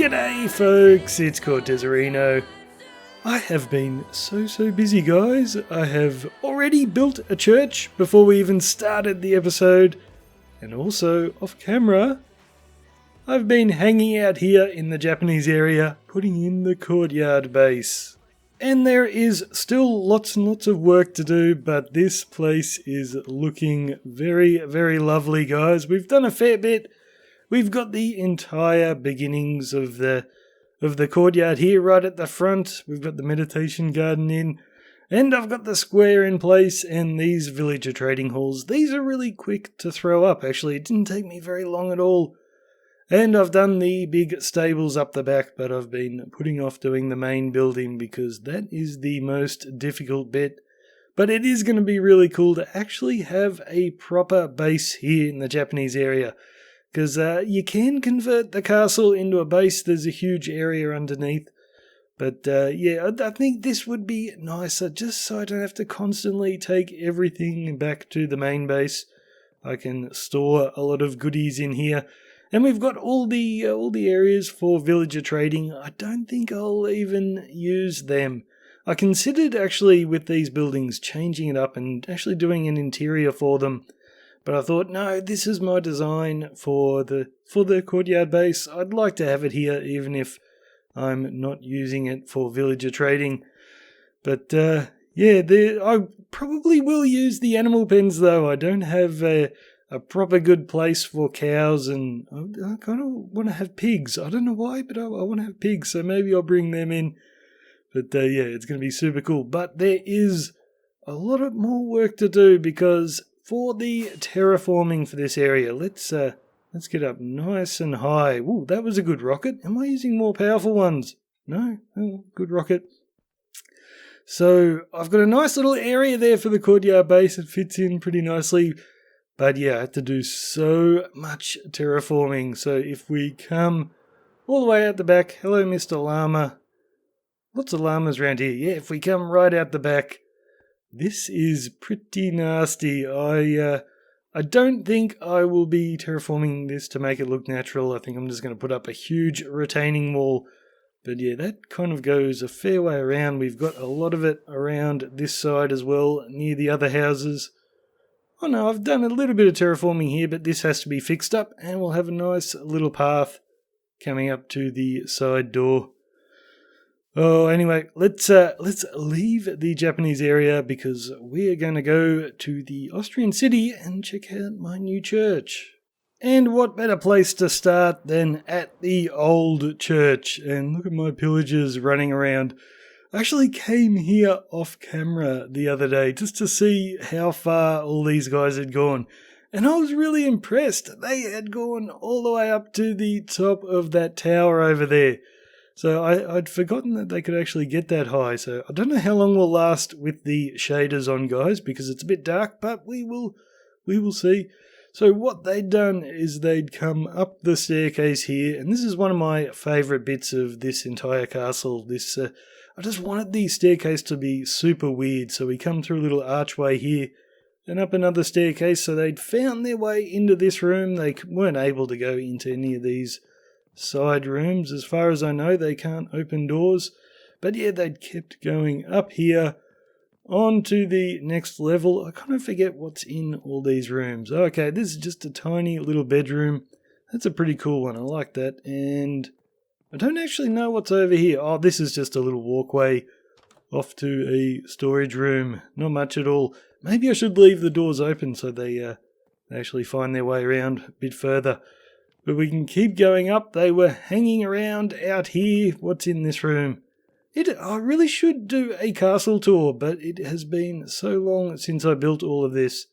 G'day folks, it's Cortezerino. I have been so busy, guys. I have already built a church before we even started the episode, and also off camera I've been hanging out here in the Japanese area putting in the courtyard base. And there is still lots and lots of work to do, but this place is looking very lovely, guys. We've done a fair bit. We've got the entire beginnings of the courtyard here right at the front. We've got the meditation garden in, and I've got the square in place and these villager trading halls. These are really quick to throw up, actually. It didn't take me very long at all. And I've done the big stables up the back, but I've been putting off doing the main building because that is the most difficult bit. But it is going to be really cool to actually have a proper base here in the Japanese area. Because you can convert the castle into a base. There's a huge area underneath. But yeah, I think this would be nicer just so I don't have to constantly take everything back to the main base. I can store a lot of goodies in here. And we've got all the areas for villager trading. I don't think I'll even use them. I considered actually with these buildings changing it up and actually doing an interior for them. But I thought, no, this is my design for the courtyard base. I'd like to have it here, even if I'm not using it for villager trading. But yeah, I probably will use the animal pens, though. I don't have a proper good place for cows, and I kind of want to have pigs. I don't know why, but I want to have pigs, so maybe I'll bring them in. But yeah, it's going to be super cool. But there is a lot of more work to do because for the terraforming for this area, let's get up nice and high. Ooh, that was a good rocket. Am I using more powerful ones? No? Oh, good rocket. So I've got a nice little area there for the courtyard base. It fits in pretty nicely. But yeah, I have to do so much terraforming. So if we come all the way out the back, hello Mr. Llama. Lots of llamas around here. Yeah, if we come right out the back, this is pretty nasty. I don't think I will be terraforming this to make it look natural. I think I'm just going to put up a huge retaining wall. But yeah, that kind of goes a fair way around. We've got a lot of it around this side as well, near the other houses. Oh no, I've done a little bit of terraforming here, but this has to be fixed up, and we'll have a nice little path coming up to the side door. Oh, anyway, let's leave the Japanese area because we are going to go to the Austrian city and check out my new church. And what better place to start than at the old church? And look at my pillagers running around. I actually came here off camera the other day just to see how far all these guys had gone. And I was really impressed. They had gone all the way up to the top of that tower over there. So I'd forgotten that they could actually get that high. So I don't know how long we'll last with the shaders on, guys, because it's a bit dark, but we will see. So what they'd done is they'd come up the staircase here, and this is one of my favourite bits of this entire castle. I just wanted the staircase to be super weird, so we come through a little archway here and up another staircase. So they'd found their way into this room. They weren't able to go into any of these side rooms. As far as I know, they can't open doors. But yeah, they'd kept going up here on to the next level. I kind of forget what's in all these rooms. Okay, this is just a tiny little bedroom. That's a pretty cool one. I like that. And I don't actually know what's over here. Oh, this is just a little walkway off to a storage room. Not much at all. Maybe I should leave the doors open so they actually find their way around a bit further. But we can keep going up. They were hanging around out here. What's in this room? I really should do a castle tour, but it has been so long since I built all of this.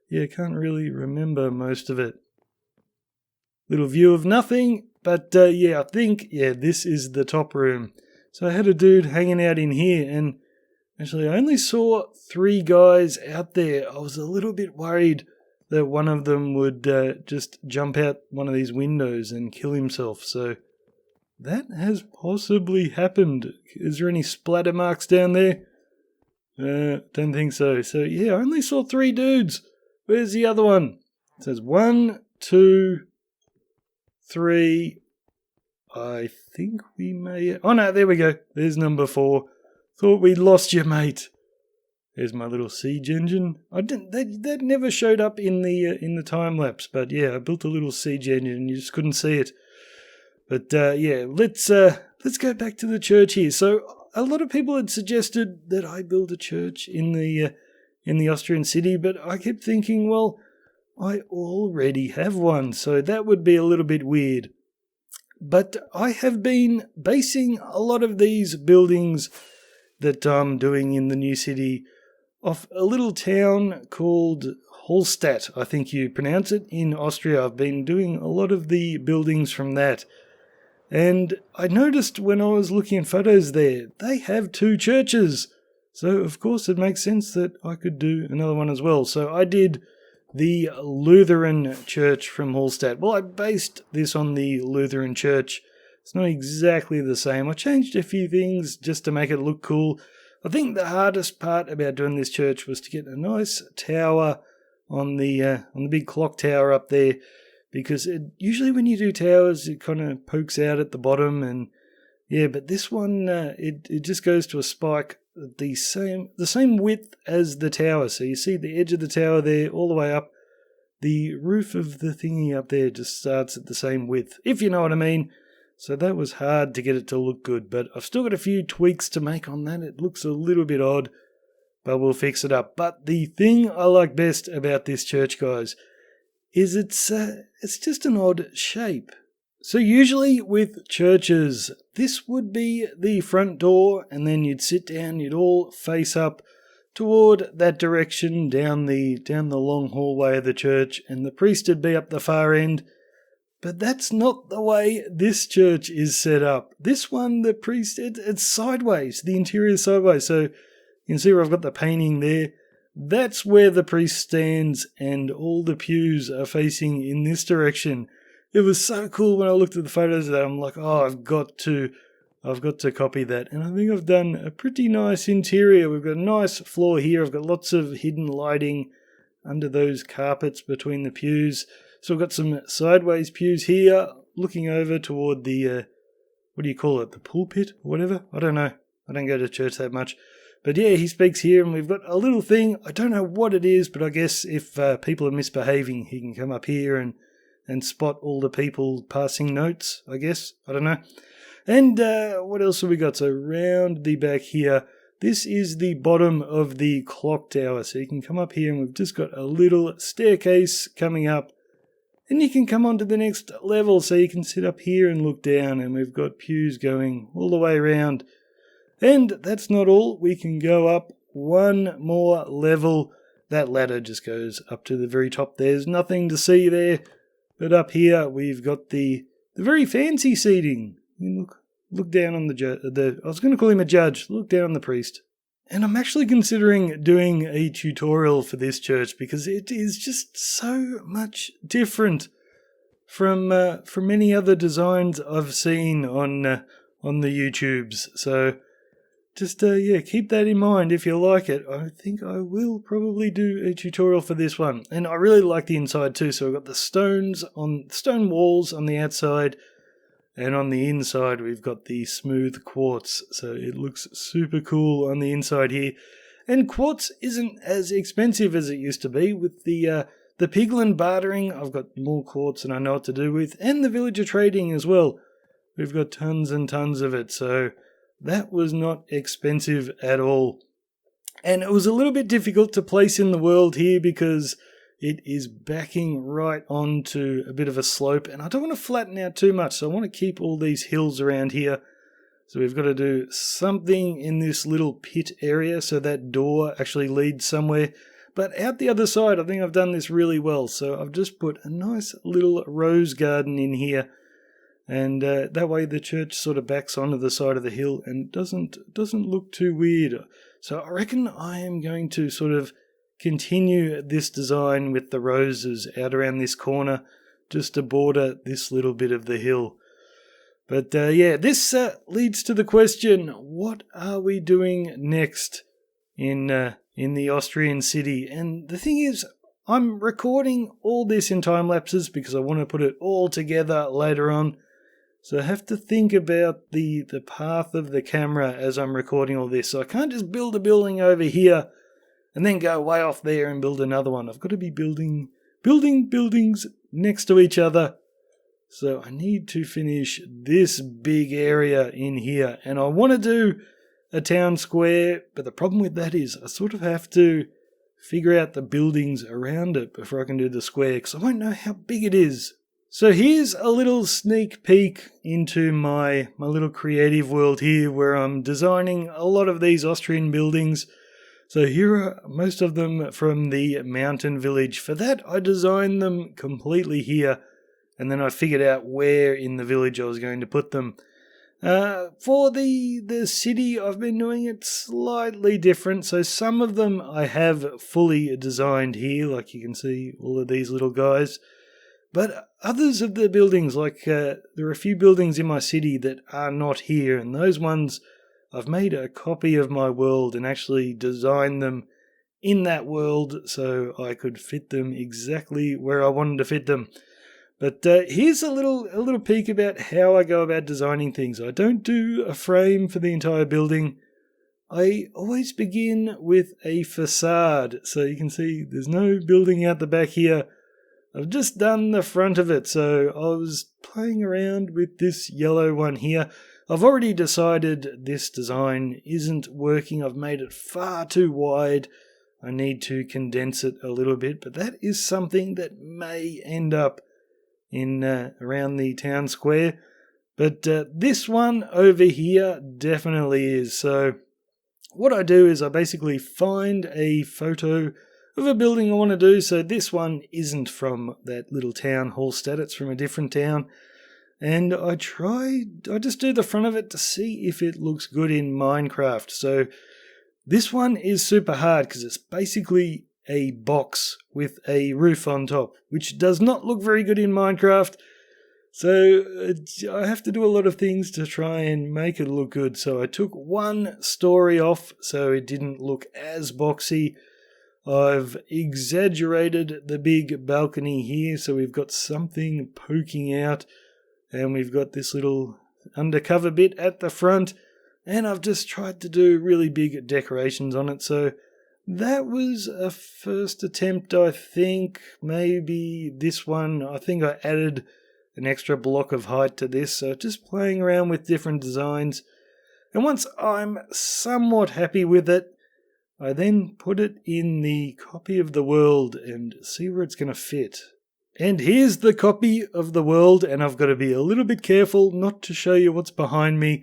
Yeah, I can't really remember most of it. Little view of nothing, but yeah, I think, this is the top room. So I had a dude hanging out in here, and actually I only saw 3 guys out there. I was a little bit worried that one of them would just jump out one of these windows and kill himself. So that has possibly happened. Is there any splatter marks down there? Don't think so. So yeah, I only saw 3 dudes. Where's the other one? It says 1, 2, 3, I think we may... Oh no, there we go. There's number 4. Thought we'd lost you, mate. There's my little siege engine. That never showed up in the time lapse, but yeah, I built a little siege engine and you just couldn't see it. But yeah, let's go back to the church here. So a lot of people had suggested that I build a church in the Austrian city, but I kept thinking, well, I already have one, so that would be a little bit weird. But I have been basing a lot of these buildings that I'm doing in the new city off a little town called Hallstatt, I think you pronounce it, in Austria. I've been doing a lot of the buildings from that. And I noticed when I was looking at photos there, they have 2 churches. So, of course, it makes sense that I could do another one as well. So I did the Lutheran church from Hallstatt. Well, I based this on the Lutheran church. It's not exactly the same. I changed a few things just to make it look cool. I think the hardest part about doing this church was to get a nice tower on the big clock tower up there, because usually when you do towers, it kind of pokes out at the bottom, and yeah, but this one it just goes to a spike the same width as the tower. So you see the edge of the tower there all the way up. The roof of the thingy up there just starts at the same width, if you know what I mean. So that was hard to get it to look good, but I've still got a few tweaks to make on that. It looks a little bit odd, but we'll fix it up. But the thing I like best about this church, guys, is it's just an odd shape. So usually with churches, this would be the front door, and then you'd sit down, you'd all face up toward that direction down the long hallway of the church, and the priest would be up the far end. But that's not the way this church is set up. This one, the priest, it's sideways, the interior is sideways. So you can see where I've got the painting there. That's where the priest stands, and all the pews are facing in this direction. It was so cool when I looked at the photos of that. I'm like, oh, I've got to copy that. And I think I've done a pretty nice interior. We've got a nice floor here. I've got lots of hidden lighting under those carpets between the pews. So we've got some sideways pews here, looking over toward the, what do you call it, the pulpit or whatever? I don't know. I don't go to church that much. But yeah, he speaks here, and we've got a little thing. I don't know what it is, but I guess if people are misbehaving, he can come up here and spot all the people passing notes, I guess. I don't know. And what else have we got? So round the back here, this is the bottom of the clock tower. So you can come up here, and we've just got a little staircase coming up. And you can come on to the next level, so you can sit up here and look down, and we've got pews going all the way around. And that's not all. We can go up one more level. That ladder just goes up to the very top. There's nothing to see there. But up here, we've got the very fancy seating. You look down on the I was going to call him a judge. Look down on the priest. And I'm actually considering doing a tutorial for this church, because it is just so much different from any other designs I've seen on the YouTubes. So just yeah, keep that in mind if you like it. I think I will probably do a tutorial for this one. And I really like the inside too. So we've got the stone walls on the outside, and on the inside we've got the smooth quartz. So it looks super cool on the inside here. And quartz isn't as expensive as it used to be. With the piglin bartering, I've got more quartz than I know what to do with. And the villager trading as well. We've got tons and tons of it. So that was not expensive at all. And it was a little bit difficult to place in the world here, because it is backing right onto a bit of a slope, and I don't want to flatten out too much, so I want to keep all these hills around here. So we've got to do something in this little pit area so that door actually leads somewhere. But out the other side, I think I've done this really well. So I've just put a nice little rose garden in here, and that way the church sort of backs onto the side of the hill and doesn't look too weird. So I reckon I am going to sort of continue this design with the roses out around this corner, just to border this little bit of the hill. But yeah, this leads to the question, what are we doing next in the Austrian city? And the thing is, I'm recording all this in time lapses because I want to put it all together later on. So I have to think about the path of the camera as I'm recording all this. So I can't just build a building over here and then go way off there and build another one. I've got to be building buildings next to each other. So I need to finish this big area in here. And I want to do a town square, but the problem with that is I sort of have to figure out the buildings around it before I can do the square, because I won't know how big it is. So here's a little sneak peek into my little creative world here, where I'm designing a lot of these Austrian buildings. So here are most of them from the mountain village. For that, I designed them completely here, and then I figured out where in the village I was going to put them. For the city, I've been doing it slightly different. So some of them I have fully designed here, like you can see all of these little guys. But others of the buildings, like there are a few buildings in my city that are not here, and those ones I've made a copy of my world and actually designed them in that world so I could fit them exactly where I wanted to fit them. But here's a little peek about how I go about designing things. I don't do a frame for the entire building. I always begin with a facade. So you can see there's no building out the back here. I've just done the front of it, so I was playing around with this yellow one here. I've already decided this design isn't working. I've made it far too wide. I need to condense it a little bit, but that is something that may end up in around the town square. But this one over here definitely is. So what I do is I basically find a photo of a building I want to do. So this one isn't from that little town, Hallstatt, it's from a different town. And I just do the front of it to see if it looks good in Minecraft. So this one is super hard because it's basically a box with a roof on top, which does not look very good in Minecraft. So I have to do a lot of things to try and make it look good. So I took one story off so it didn't look as boxy. I've exaggerated the big balcony here, so we've got something poking out, and we've got this little undercover bit at the front, and I've just tried to do really big decorations on it. So that was a first attempt, I think. Maybe this one, I think I added an extra block of height to this, so just playing around with different designs. And once I'm somewhat happy with it, I then put it in the copy of the world and see where it's going to fit. And here's the copy of the world, and I've got to be a little bit careful not to show you what's behind me,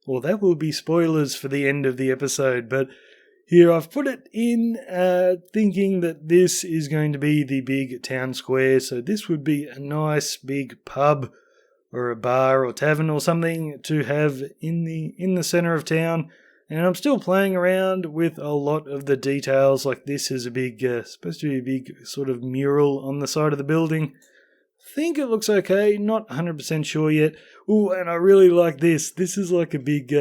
or that will be spoilers for the end of the episode. But here I've put it in thinking that this is going to be the big town square, so this would be a nice big pub or a bar or tavern or something to have in the center of town. And I'm still playing around with a lot of the details, like this is a big, supposed to be a big sort of mural on the side of the building. I think it looks okay, not 100% sure yet. Ooh, and I really like this. This is like a big,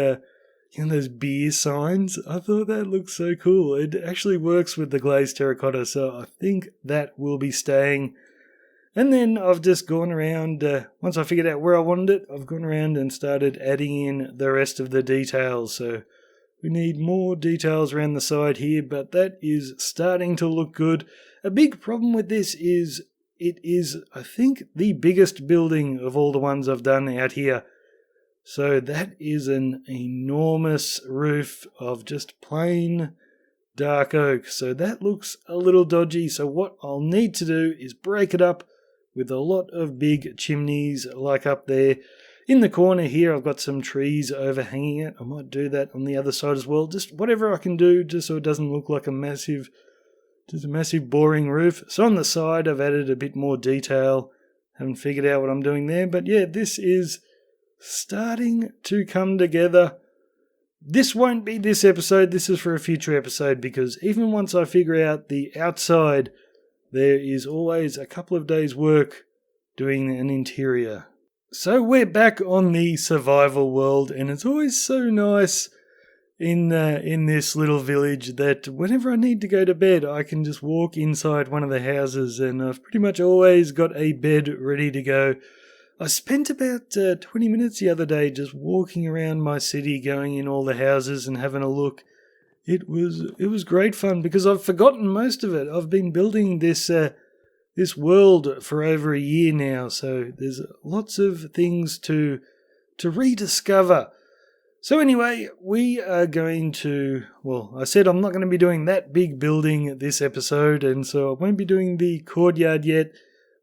those beer signs. I thought that looked so cool. It actually works with the glazed terracotta, so I think that will be staying. And then I've just gone around, once I figured out where I wanted it, I've gone around and started adding in the rest of the details. So we need more details around the side here, but that is starting to look good. A big problem with this is it is, I think, the biggest building of all the ones I've done out here. So that is an enormous roof of just plain dark oak. So that looks a little dodgy. So what I'll need to do is break it up with a lot of big chimneys like up there. In the corner here, I've got some trees overhanging it. I might do that on the other side as well. Just whatever I can do, just so it doesn't look like a massive boring roof. So on the side, I've added a bit more detail. Haven't figured out what I'm doing there. But yeah, this is starting to come together. This won't be this episode. This is for a future episode, because even once I figure out the outside, there is always a couple of days' work doing an interior. So we're back on the survival world, and it's always so nice in this little village that whenever I need to go to bed, I can just walk inside one of the houses, and I've pretty much always got a bed ready to go. I spent about 20 minutes the other day just walking around my city, going in all the houses and having a look. It was great fun because I've forgotten most of it. I've been building this world for over a year now, so there's lots of things to rediscover. So anyway, we are going to, I said I'm not going to be doing that big building this episode, and so I won't be doing the courtyard yet.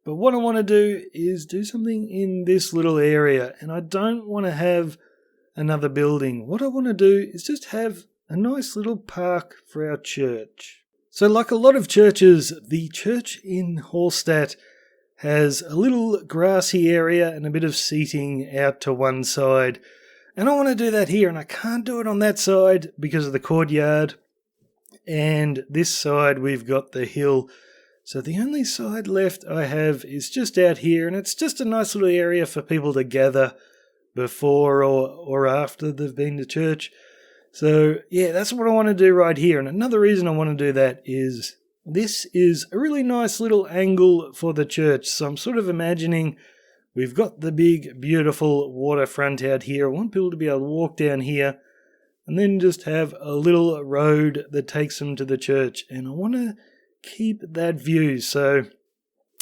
But what I want to do is do something in this little area, and I don't want to have another building. What I want to do is just have a nice little park for our church. So like a lot of churches, the church in Hallstatt has a little grassy area and a bit of seating out to one side. And I want to do that here, and I can't do it on that side because of the courtyard. And this side we've got the hill. So the only side left I have is just out here, and it's just a nice little area for people to gather before or after they've been to church. So yeah, that's what I want to do right here. And another reason I want to do that is this is a really nice little angle for the church. So I'm sort of imagining we've got the big, beautiful waterfront out here. I want people to be able to walk down here and then just have a little road that takes them to the church. And I want to keep that view. So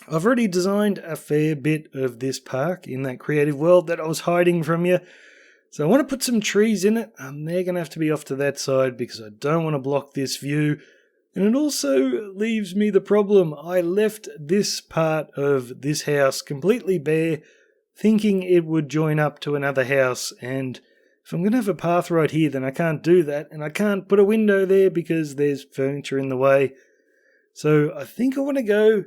I've already designed a fair bit of this park in that creative world that I was hiding from you. So I want to put some trees in it, and they're going to have to be off to that side because I don't want to block this view. And it also leaves me the problem. I left this part of this house completely bare, thinking it would join up to another house. And if I'm going to have a path right here, then I can't do that. And I can't put a window there because there's furniture in the way. So I think I want to go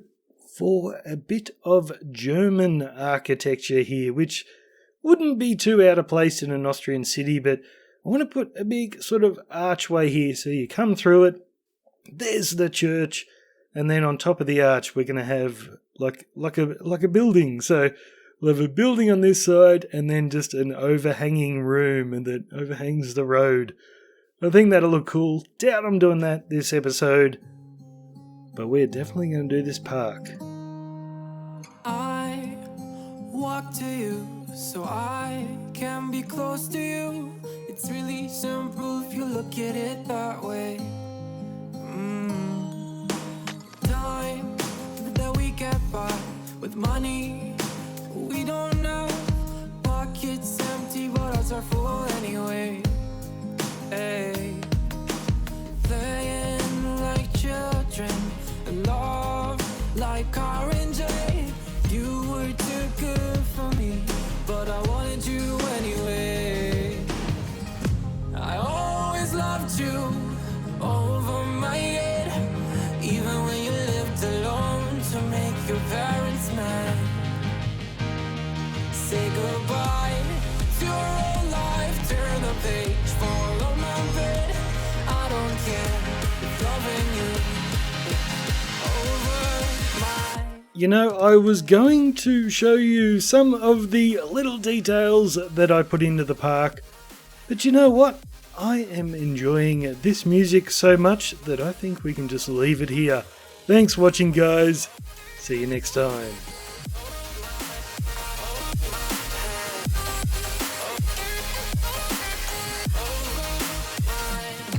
for a bit of German architecture here, which wouldn't be too out of place in an Austrian city, but I want to put a big sort of archway here. So you come through it, there's the church, and then on top of the arch we're going to have like a building. So we'll have a building on this side and then just an overhanging room and that overhangs the road. I think that'll look cool. Doubt I'm doing that this episode, but we're definitely going to do this park. I walk to you so I can be close to you. It's really simple if you look at it that way. Time that we get by with money we don't know. Pockets empty but ours are full anyway. Hey. Playing like children and love like orange. You were too good for me, but I wanted you anyway. I always loved you over my head, even when you lived alone to make your parents mad. Say goodbye to your old life, turn the page, fall on my bed. I don't care if loving you over my. You know, I was going to show you some of the little details that I put into the park, but you know what? I am enjoying this music so much that I think we can just leave it here. Thanks for watching, guys. See you next time.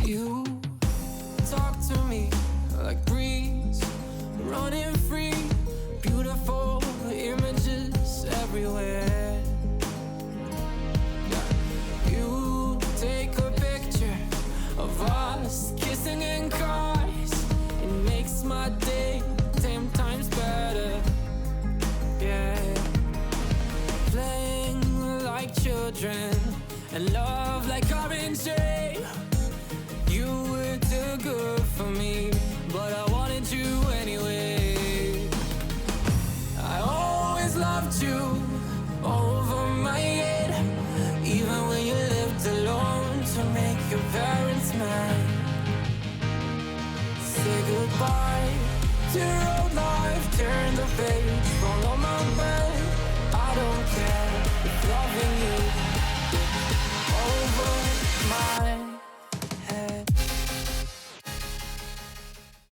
You talk to me like breeze, running free, beautiful images everywhere. You take a picture of us kissing in cars, it makes my day 10 times better. Yeah, playing like children and love like orange. You were too good for me, but I wanted you anyway. I always loved you over my head, even when you lived alone to make your parents mad. Say goodbye to your old life, turn the page, fall on my bed. I don't care if loving you over my